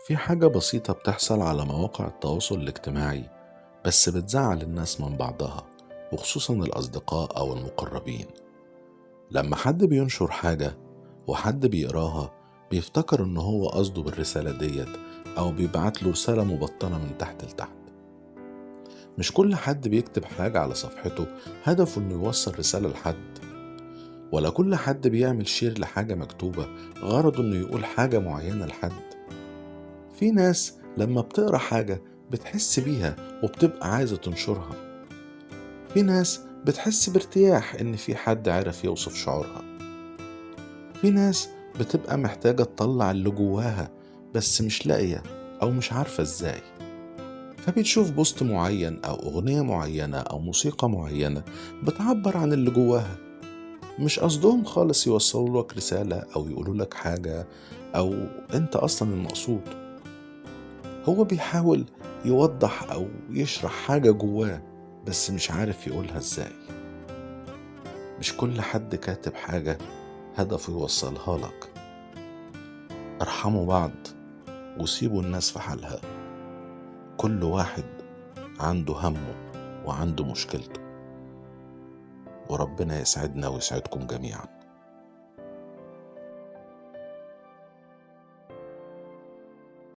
في حاجة بسيطة بتحصل على مواقع التواصل الاجتماعي، بس بتزعل الناس من بعضها، وخصوصا الأصدقاء أو المقربين. لما حد بينشر حاجة وحد بيقراها، بيفتكر إن هو قصده بالرسالة ديت، أو بيبعت له رسالة مبطنة من تحت لتحت. مش كل حد بيكتب حاجة على صفحته هدفه إنه يوصل رسالة لحد، ولا كل حد بيعمل شير لحاجة مكتوبة غرضه إنه يقول حاجة معينة لحد. في ناس لما بتقرا حاجة بتحس بيها وبتبقى عايزة تنشرها. في ناس بتحس بارتياح إن في حد عارف يوصف شعورها. في ناس بتبقى محتاجة تطلع اللي جواها، بس مش لاقية أو مش عارفة إزاي، فبتشوف بوست معين أو أغنية معينة أو موسيقى معينة بتعبر عن اللي جواها. مش قصدهم خالص يوصلوا لك رسالة أو يقولوا لك حاجة، أو أنت أصلا المقصود. هو بيحاول يوضح أو يشرح حاجة جواه، بس مش عارف يقولها إزاي. مش كل حد كاتب حاجة هدفه يوصلها لك. ارحموا بعض وسيبوا الناس في حالها. كل واحد عنده همه وعنده مشكلته، وربنا يسعدنا ويسعدكم جميعا.